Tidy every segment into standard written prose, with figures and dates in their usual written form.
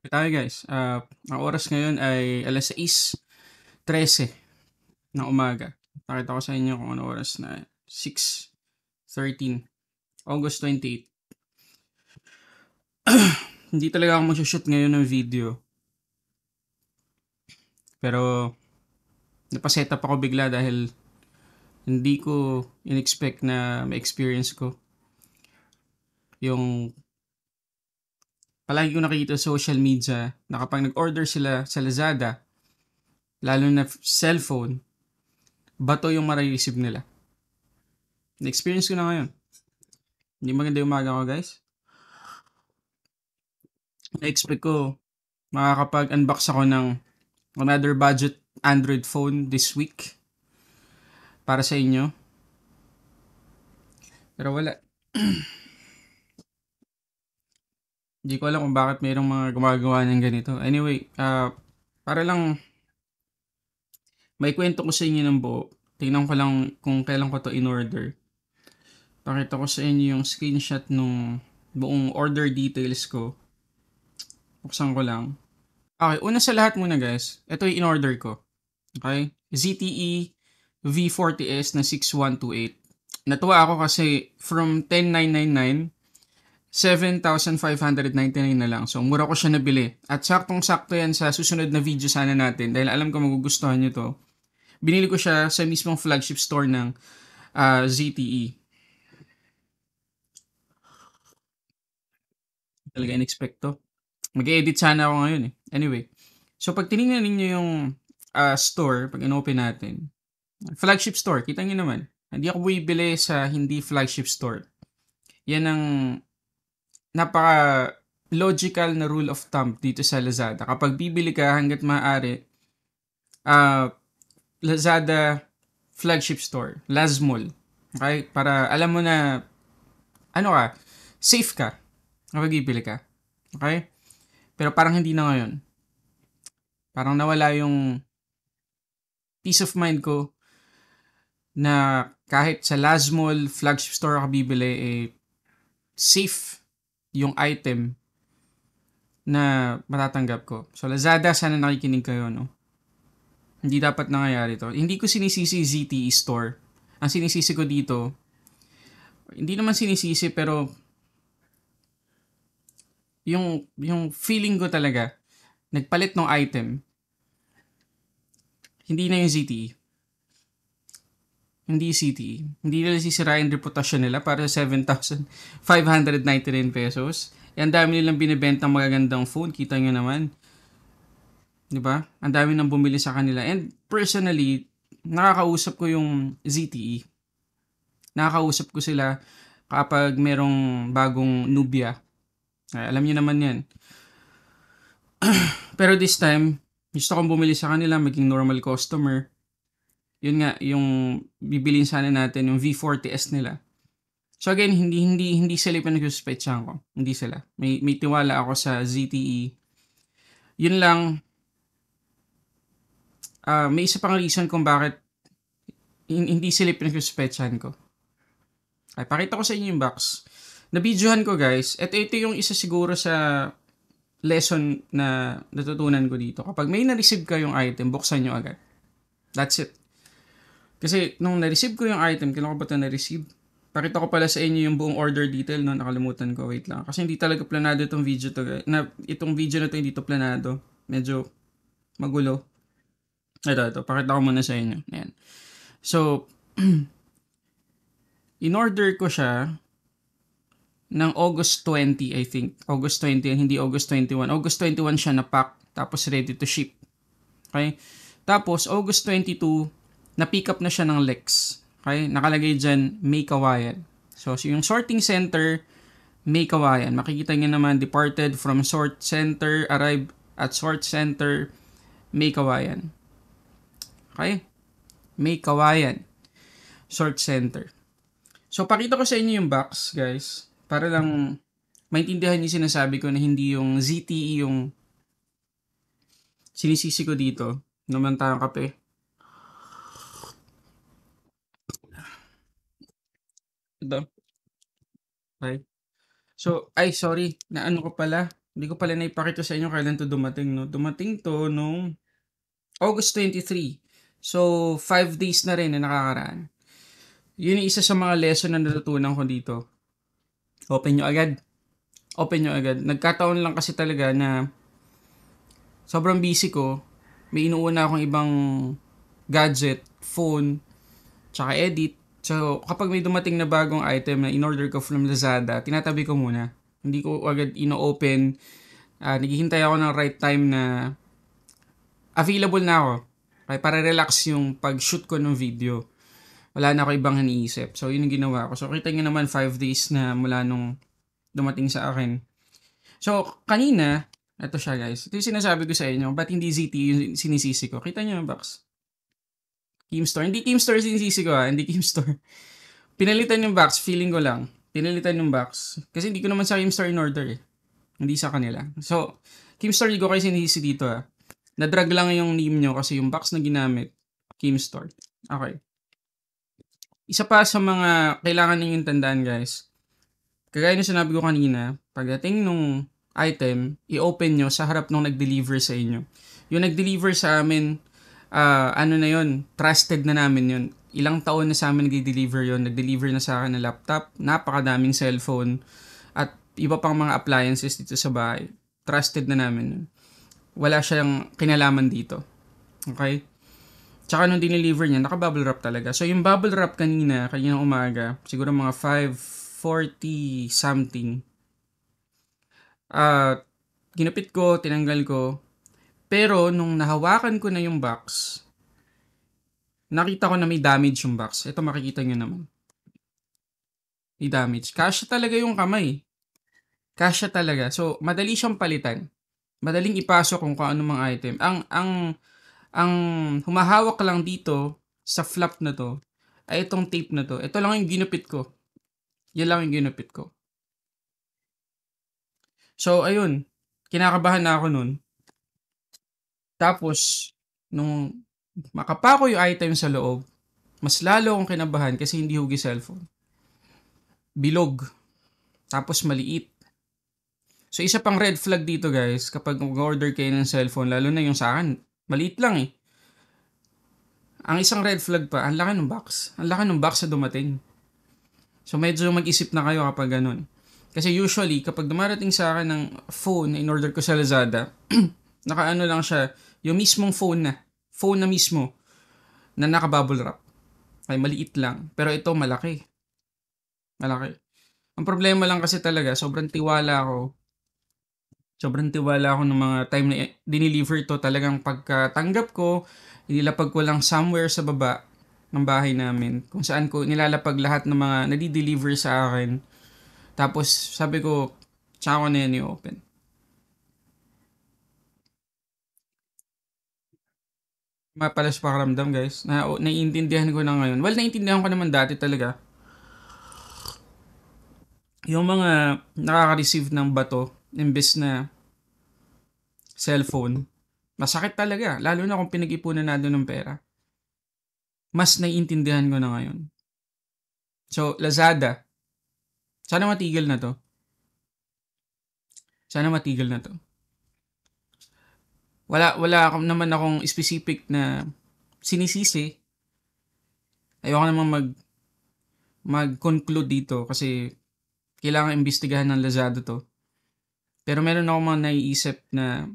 Tayo guys, ang oras ngayon ay 6:13 ng umaga. Pakita ko sa inyo kung ano oras na 6:13, August 28. Hindi talaga ako mag-shoot ngayon ng video. Pero napaset up ako bigla dahil hindi ko in-expect na ma-experience ko yung palagi ko nakikita sa social media na kapag nag-order sila sa Lazada, lalo na cellphone, bato yung ma-receive nila. Na-experience ko na ngayon. Hindi maganda yung umaga ko guys. Na-expect ko makakapag-unbox ako ng another budget Android phone this week para sa inyo. Pero wala. Hindi ko alam kung bakit mayroong mga gumagawa ng ganito. Anyway, para lang may kwento ko sa inyo ng buo. Tingnan ko lang kung kailan ko to in-order. Pakita ko sa inyo yung screenshot nung buong order details ko. Buksan ko lang. Okay, una sa lahat muna guys, ito yung in-order ko. Okay? ZTE V40S na 6128. Natuwa ako kasi from 10,999, 7,599 na lang. So, mura ko siya nabili. At saktong-sakto yan sa susunod na video sana natin dahil alam ko magugustuhan nyo to. Binili ko siya sa mismong flagship store ng ZTE. Talaga in-expect to. Mag-edit sana ako ngayon eh. Anyway. So, pag tinignan ninyo yung store, pag in-open natin, flagship store, kita nyo naman. Hindi ako bumibili sa hindi flagship store. Yan ang napaka logical na rule of thumb dito sa Lazada. Kapag bibili ka hanggat maaari, Lazada flagship store, Lazmall. Okay? Para alam mo na, safe ka kapag bibili ka. Okay? Pero parang hindi na ngayon. Parang nawala yung peace of mind ko na kahit sa Lazmall flagship store ako bibili, safe yung item na matatanggap ko. So, Lazada, sana nakikinig kayo, no? Hindi dapat nangyayari to. Hindi ko sinisisi ZTE store. Ang sinisisi ko dito, hindi naman sinisisi, pero yung feeling ko talaga, nagpalit ng item, hindi na yung ZTE. Hindi CTE. Hindi nila sisirain reputasyon nila para sa 7,599 pesos. Ang dami nilang binibentang magagandang phone. Kita nyo naman. Diba? Ang dami nang bumili sa kanila. And personally, nakakausap ko yung ZTE. Nakakausap ko sila kapag merong bagong Nubia. Alam niyo naman yan. Pero this time, gusto kong bumili sa kanila, maging normal customer. Yun nga, yung bibilin sana natin, yung V40S nila. So again, hindi sila yung pinagsuspetsahan ko. Hindi sila. May tiwala ako sa ZTE. Yun lang, may isa pang reason kung bakit hindi sila yung pinagsuspetsahan ko. Ay, pakita ko sa inyo yung box. Nabidyohan ko guys. Ito yung isa siguro sa lesson na natutunan ko dito. Kapag may na-receive ka yung item, buksan nyo agad. That's it. Kasi nung na-receive ko yung item, kailan ko ba ito na-receive? Pakita ko pala sa inyo yung buong order detail, no? Nakalimutan ko, wait lang. Kasi hindi talaga planado itong video to, guys. Itong video na to hindi to planado. Medyo magulo. Ito. Pakita ko muna sa inyo. Ayan. So, in-order ko siya ng August 20, I think. August 20, hindi August 21. August 21 siya na-pack, tapos ready to ship. Okay? Tapos, August 22, na-pick up na siya ng Lex. Okay? Nakalagay dyan, May Kawayan. So yung sorting center, May Kawayan. Makikita nyo naman, departed from sort center, arrived at sort center, May Kawayan. Okay? May Kawayan. Sort center. So pakita ko sa inyo yung box, guys. Para lang maintindihan yung sinasabi ko na hindi yung ZTE yung sinisisi ko dito. Naman tayong kape. Ito. Okay. So, sorry. Naano ko pala. Hindi ko pala naipakita sa inyo kailan to dumating, no? Dumating to nung August 23. So, 5 days na rin na nakakaraan. Yun yung isa sa mga lesson na natutunan ko dito. Open nyo agad. Open nyo agad. Nagkataon lang kasi talaga na sobrang busy ko. May inuuna akong ibang gadget, phone, tsaka edit. So, kapag may dumating na bagong item na in-order ko from Lazada, tinatabi ko muna. Hindi ko agad ino-open. Naghihintay ako ng right time na available na ako. Okay, para relax yung pag-shoot ko ng video. Wala na ako ibang iniisip. So, yun yung ginawa ko. So, kita nyo naman 5 days na mula nung dumating sa akin. So, kanina, ito siya guys. Ito yung sinasabi ko sa inyo. Ba't hindi ZT yung sinisisi ko? Kita nyo yung box. Keemstar. Hindi Keemstar sinisisi ko ha. Hindi Keemstar. Pinalitan yung box. Feeling ko lang. Pinalitan yung box. Kasi hindi ko naman sa Keemstar in order eh. Hindi sa kanila. So, Keemstar, hindi ko kayo sinisisi dito ha. Nadrag lang yung name nyo kasi yung box na ginamit, Keemstar. Okay. Isa pa sa mga kailangan ninyong tandaan guys. Kagaya ng sinabi ko kanina, pagdating nung item, i-open nyo sa harap nung nag-deliver sa inyo. Yung nag-deliver sa amin, ano na yun, trusted na namin yun. Ilang taon na sa amin nag-deliver yun. Nag-deliver na sa akin na laptop, napakadaming cellphone, at iba pang mga appliances dito sa bahay. Trusted na namin yun. Wala siyang kinalaman dito. Okay? Tsaka nung dineliver niya, naka-bubble wrap talaga. So, yung bubble wrap kaninang umaga, siguro mga 5:40 something. Ginupit ko, tinanggal ko. Pero, nung nahawakan ko na yung box, nakita ko na may damage yung box. Ito makikita nyo naman. May damage. Kasya talaga yung kamay. Kasya talaga. So, madali siyang palitan. Madaling ipasok kung ano mga item. Ang humahawak lang dito sa flap na to ay itong tape na to. Ito lang yung ginupit ko. Yan lang yung ginupit ko. So, ayun. Kinakabahan na ako nun. Tapos, nung makapako yung item sa loob, mas lalo akong kinabahan kasi hindi hugi cellphone. Bilog. Tapos maliit. So, isa pang red flag dito guys, kapag mag-order kayo ng cellphone, lalo na yung sa akin, maliit lang eh. Ang isang red flag pa, ang laki ng box. Ang laki ng box na dumating. So, medyo mag-isip na kayo kapag ganun. Kasi usually, kapag dumarating sa akin ng phone na in-order ko sa Lazada, naka-ano lang siya, yung mismong phone na mismo, na naka-bubble wrap. Ay, maliit lang. Pero ito, malaki. Malaki. Ang problema lang kasi talaga, sobrang tiwala ako ng mga time na dineliver to. Talagang pagkatanggap ko, inilapag ko lang somewhere sa baba ng bahay namin. Kung saan ko nilalapag lahat ng mga nadi-deliver sa akin. Tapos sabi ko, tsaka ko na yan i-open. Mapalas pakiramdam guys. Naiintindihan ko na ngayon. Well, naiintindihan ko naman dati talaga. Yung mga nakaka-receive ng bato, imbes na cellphone, masakit talaga. Lalo na kung pinag-ipunan natin ng pera. Mas naiintindihan ko na ngayon. So, Lazada. Sana matigil na to. Sana matigil na to. Wala naman akong specific na sinisisi. Ayoko naman mag-conclude dito kasi kailangan imbestigahan ng Lazada to. Pero meron ako mga naiisip na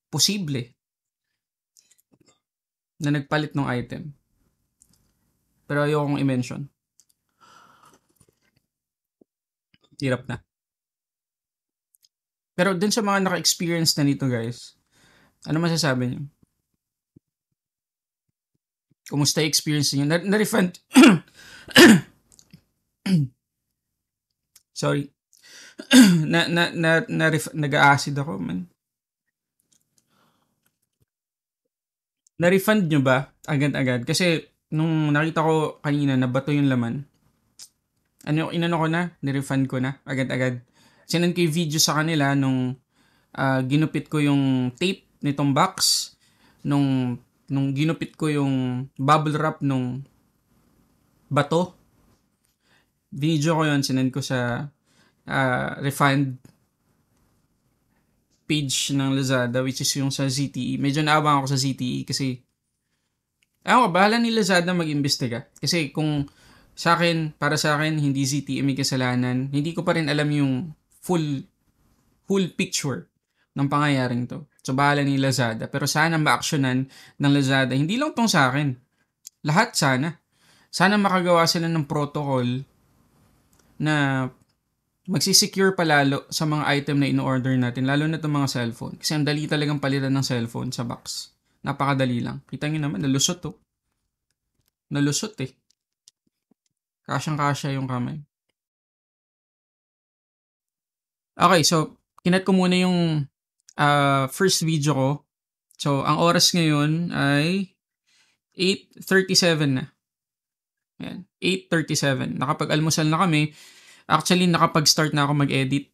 posible na nagpalit ng item. Pero ayoko kong i-mention. Hirap na. Pero dun sa mga naka-experience na nito guys, ano masasabi niyo? Kumusta yung experience niyo? Na-refund? Sorry. Nag-acid ako, man. Na-refund nyo ba agad-agad? Kasi nung nakita ko kanina na bato yung laman, inano ko na, ni-refund ko na agad-agad. Sinend ko yung video sa kanila nung ginupit ko yung tape nitong box, nung ginupit ko yung bubble wrap nung bato. Video ko yun, sinend ko sa refund. page ng Lazada, which is yung sa ZTE. Medyo naabang ako sa ZTE kasi ako, bahala ni Lazada mag-imbestiga. Kasi kung para sa akin, hindi ZTE may kasalanan, hindi ko pa rin alam yung full picture ng pangyayaring to. So, bahala ni Lazada. Pero sana ma-actionan ng Lazada. Hindi lang tong sa akin. Lahat sana. Sana makagawa sila ng protocol na magsisecure palalo sa mga item na in-order natin. Lalo na itong mga cellphone. Kasi ang dali talagang palitan ng cellphone sa box. Napakadali lang. Kita nyo naman, nalusot to. Nalusot eh. Kasyang-kasya yung kamay. Okay, so, kinat ko muna yung first video ko. So, ang oras ngayon ay 8:37 na. Ayan, 8:37. Nakapag-almusal na kami. Actually, nakapag-start na ako mag-edit.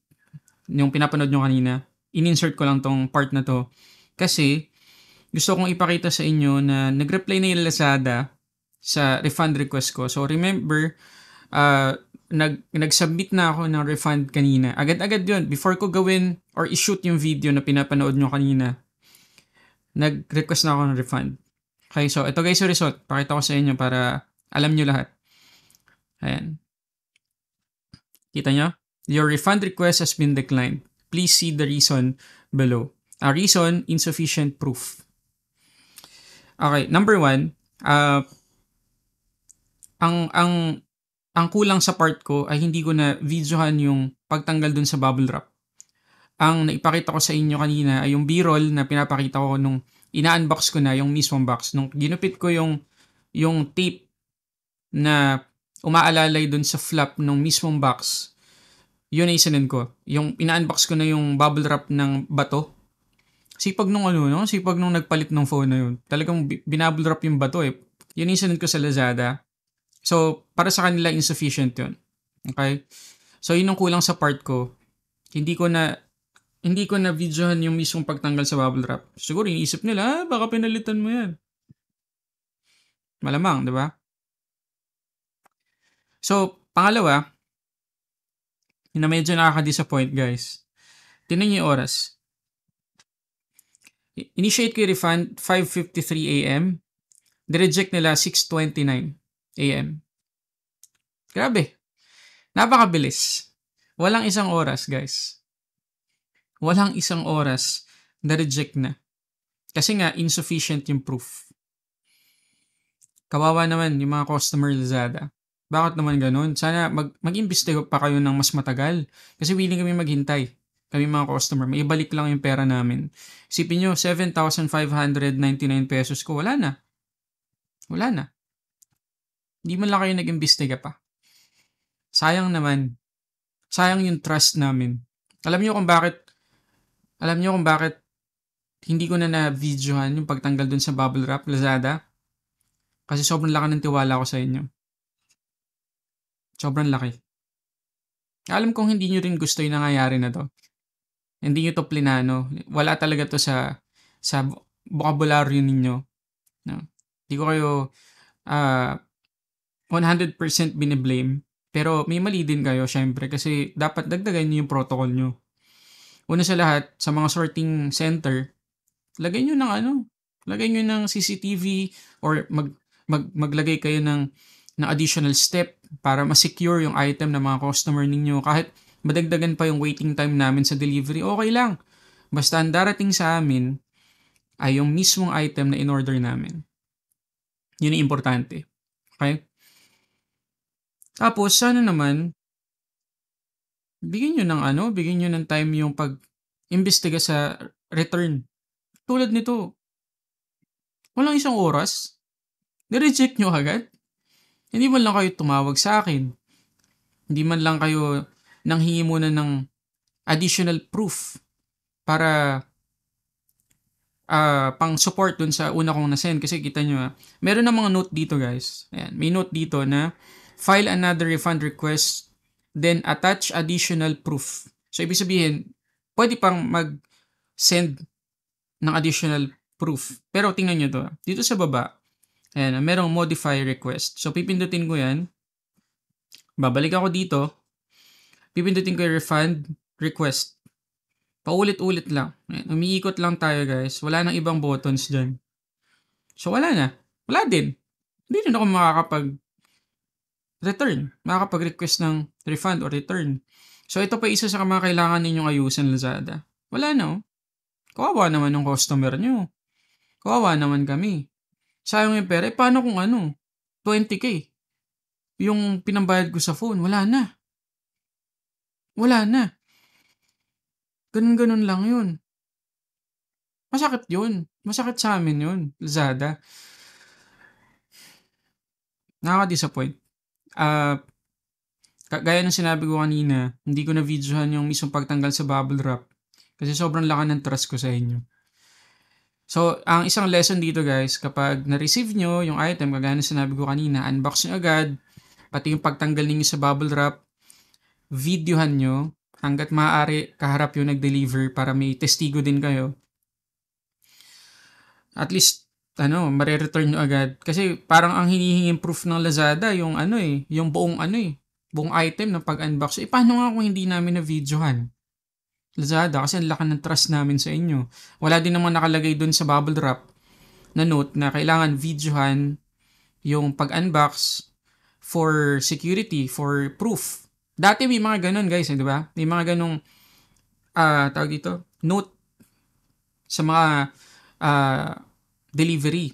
Yung pinapanood nyo kanina. In-insert ko lang tong part na to. Kasi, gusto kong ipakita sa inyo na nag-reply na yung Lazada sa refund request ko. So, remember, nag-submit na ako ng refund kanina. Agad-agad yun. Before ko gawin or i-shoot yung video na pinapanood nyo kanina, nag-request na ako ng refund. Okay, so ito guys yung result. Pakita ko sa inyo para alam nyo lahat. Ayan. Kita nyo? Your refund request has been declined. Please see the reason below. Reason, insufficient proof. Okay, number 1, ang kulang sa part ko ay hindi ko na videohan yung pagtanggal dun sa bubble wrap. Ang naipakita ko sa inyo kanina ay yung B-roll na pinapakita ko nung ina-unbox ko na yung mismong box. Nung ginupit ko yung tape na umaalalay dun sa flap ng mismong box, yun ay sinend ko. Yung ina-unbox ko na yung bubble wrap ng bato. Sipag nung sipag nung nagpalit ng phone na yun. Talagang binubble wrap yung bato eh. Yun ay sinend ko sa Lazada. So, para sa kanila insufficient yun. Okay? So, yun ang kulang sa part ko. Hindi ko na videohan yung mismong pagtanggal sa bubble wrap. Siguro iniisip nila, baka pinalitan mo yan. Malamang, di ba? So, pangalawa, yun na medyo nakaka-disappoint guys. Tingnan niyo yung oras. Initiate ko yung refund 5:53 a.m. Direject nila 6:29 a.m. Grabe. Napakabilis. Walang isang oras guys. Walang isang oras na reject na. Kasi nga, insufficient yung proof. Kawawa naman yung mga customer Lazada. Bakit naman ganun? Sana mag-imbestiga pa kayo ng mas matagal. Kasi willing kami maghintay. Kami mga customer. May ibalik lang yung pera namin. Isipin nyo, 7,599 pesos ko. Wala na. Wala na. Hindi man lang kayo nag-imbestiga pa. Sayang naman. Sayang yung trust namin. Alam nyo kung bakit hindi ko na videohan yung pagtanggal dun sa bubble wrap, Lazada? Kasi sobrang laki ng tiwala ko sa inyo. Sobrang laki. Alam kong hindi nyo rin gusto yung nangyayari na to. Hindi nyo to plinano. Wala talaga to sa vocabulary ninyo. No? Hindi ko kayo 100% biniblame. Pero may mali din kayo, syempre. Kasi dapat dagdagan nyo yung protocol nyo. Una sa lahat, sa mga sorting center, lagay nyo ng CCTV or maglagay kayo ng additional step para ma-secure yung item ng mga customer ninyo. Kahit madagdagan pa yung waiting time namin sa delivery, okay lang. Basta ang darating sa amin ay yung mismong item na in-order namin. Yun ang importante. Okay? Tapos, sana naman, bigyan nyo ng time yung pag-imbestiga sa return. Tulad nito, walang isang oras, nireject nyo agad. Hindi man lang kayo tumawag sa akin. Hindi man lang kayo nanghingi muna ng additional proof para pang support dun sa una kong nasend. Kasi kita nyo meron na mga note dito guys. Ayan, may note dito na file another refund request then attach additional proof. So, ibig sabihin, pwede pang mag-send ng additional proof. Pero tingnan nyo to. Dito sa baba, ayan, merong modify request. So, pipindutin ko yan. Babalik ako dito. Pipindutin ko yung refund request. Paulit-ulit lang. Ayan, umiikot lang tayo guys. Wala nang ibang buttons dyan. So wala na. Wala din. Hindi rin ako makakapag-request ng refund or return. So ito pa isa sa mga kailangan ninyong ayusin Lazada. Wala na oh. Kawawa naman ng customer nyo. Kawawa naman kami. Sayang yung pera. Paano kung 20K. Yung pinambayad ko sa phone, wala na. Wala na. Ganun-ganun lang yun. Masakit yun. Masakit sa amin yun, Lazada. Nakaka-disappoint. Gaya ng sinabi ko kanina, hindi ko na videohan yung mismong pagtanggal sa bubble wrap. Kasi sobrang laki ng trust ko sa inyo. So, ang isang lesson dito guys, kapag na-receive nyo yung item, kagaya ng sinabi ko kanina, unbox nyo agad, pati yung pagtanggal ninyo sa bubble wrap, videohan nyo, hanggat maaari kaharap yung nag-deliver para may testigo din kayo. At least, mare-return nyo agad. Kasi parang ang hinihinging proof ng Lazada, yung yung buong item ng pag-unbox. Paano nga kung hindi namin na-videohan? Lazada, kasi ang laki ng trust namin sa inyo. Wala din naman nakalagay dun sa bubble wrap na note na kailangan videohan yung pag-unbox for security, for proof. Dati may mga ganun guys, di ba? May mga ganung tawag dito, note sa mga delivery.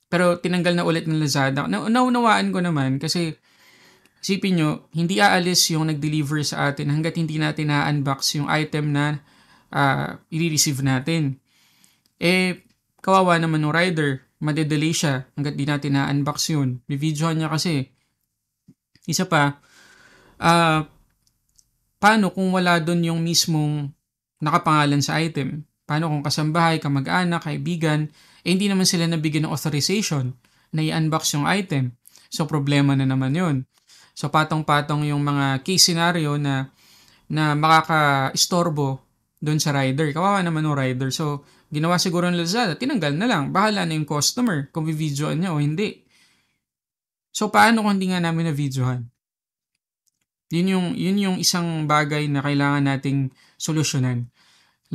Pero tinanggal na ulit ng Lazada. Naunawaan ko naman kasi isipin nyo, hindi aalis yung nag-deliver sa atin hanggat hindi natin na-unbox yung item na i-receive natin. Kawawa naman ng rider. Madedelay siya hanggat di natin na-unbox yun. Bividyohan niya kasi. Isa pa, paano kung wala dun yung mismong nakapangalan sa item? Paano kung kasambahay, kamag-anak, kaibigan, hindi naman sila nabigyan ng authorization na i-unbox yung item. So, problema na naman yun. So, patong-patong yung mga case scenario na makaka-istorbo doon sa rider. Kawawa naman yung rider. So, ginawa siguro ng Lazada, tinanggal na lang. Bahala na yung customer kung vi-videoan niya o hindi. So, paano kung hindi nga namin na-videohan? Yun yung isang bagay na kailangan nating solusyonan,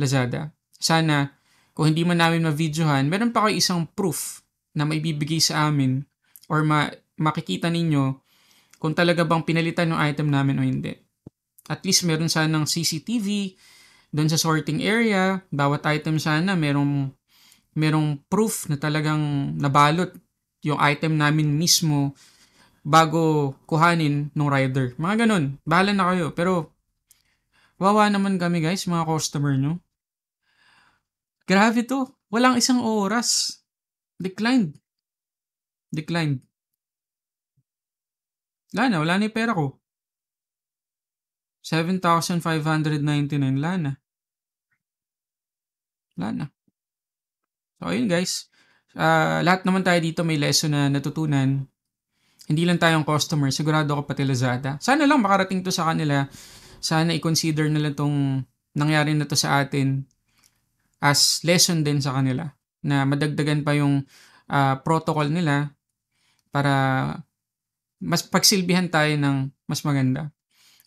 Lazada. Sana, kung hindi man namin ma-videohan, meron pa kayo isang proof na maibibigay sa amin or makikita ninyo kung talaga bang pinalitan yung item namin o hindi. At least meron sanang CCTV doon sa sorting area. Bawat item sana merong proof na talagang nabalot yung item namin mismo bago kuhanin ng rider. Mga ganun. Bahala na kayo. Pero wawa naman kami guys, mga customer nyo. Grabe to. Walang isang oras. Declined. Wala na yung pera ko. 7,599. Wala na. So, ayun guys. Lahat naman tayo dito may lesson na natutunan. Hindi lang tayong customer. Sigurado ako pati Lazada. Sana lang makarating to sa kanila. Sana i-consider nila tong nangyari na to sa atin as lesson din sa kanila. Na madagdagan pa yung protocol nila para mas pagsilbihan tayo ng mas maganda.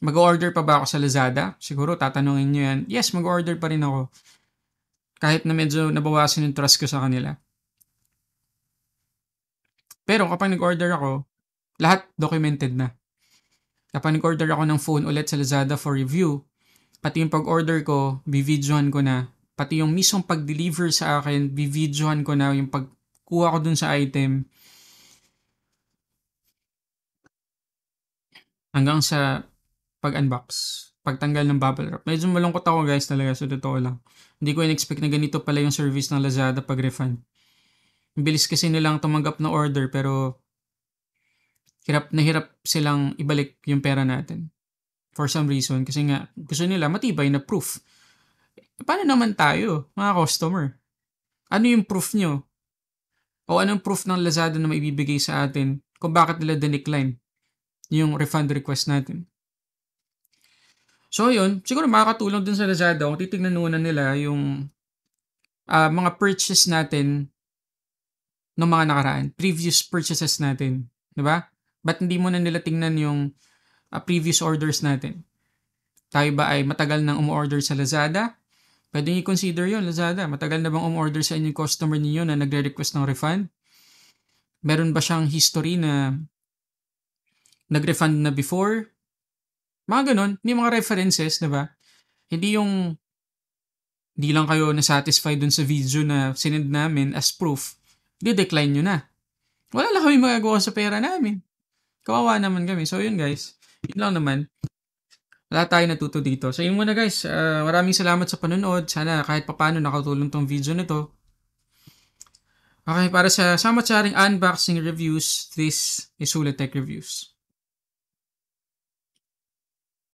Mag-order pa ba ako sa Lazada? Siguro tatanungin nyo yan. Yes, mag-order pa rin ako. Kahit na medyo nabawasan yung trust ko sa kanila. Pero kapag nag-order ako, lahat documented na. Kapag nag-order ako ng phone ulit sa Lazada for review, pati yung pag-order ko, bividyohan ko na. Pati yung mismong pag-deliver sa akin, bividyohan ko na yung pagkuha ko dun sa item. Hanggang sa pag-unbox, pagtanggal ng bubble wrap. Medyo malungkot ako guys talaga, so totoo lang. Hindi ko in-expect na ganito pala yung service ng Lazada pag-refund. Bilis kasi nilang tumanggap na order pero hirap silang ibalik yung pera natin. For some reason, kasi nga gusto nila matibay na proof. Paano naman tayo, mga customer? Ano yung proof nyo? O anong proof ng Lazada na maibibigay sa atin kung bakit nila decline yung refund request natin? So yun, siguro makakatulong dun sa Lazada kung titignan muna nila yung mga purchase natin ng mga nakaraan, previous purchases natin, 'di ba? Ba't hindi muna nila tingnan yung previous orders natin? Tayo ba ay matagal nang umu-order sa Lazada? Pwedeng i-consider yun, Lazada. Matagal na bang umorder sa inyong customer ninyo na nagre-request ng refund? Meron ba siyang history na nag-refund na before? Mga ganun. May mga references, di ba? Hindi yung di lang kayo na-satisfy dun sa video na sinend namin as proof, di-decline nyo na. Wala lang kami magagawa sa pera namin. Kawawa naman kami. So yun guys, yun lang naman. Wala tayo natuto dito. So yun muna guys, maraming salamat sa panonood. Sana kahit papano nakatulong tong video na to. Okay, para sa samat-saring unboxing reviews, this is Sulit Tech Reviews.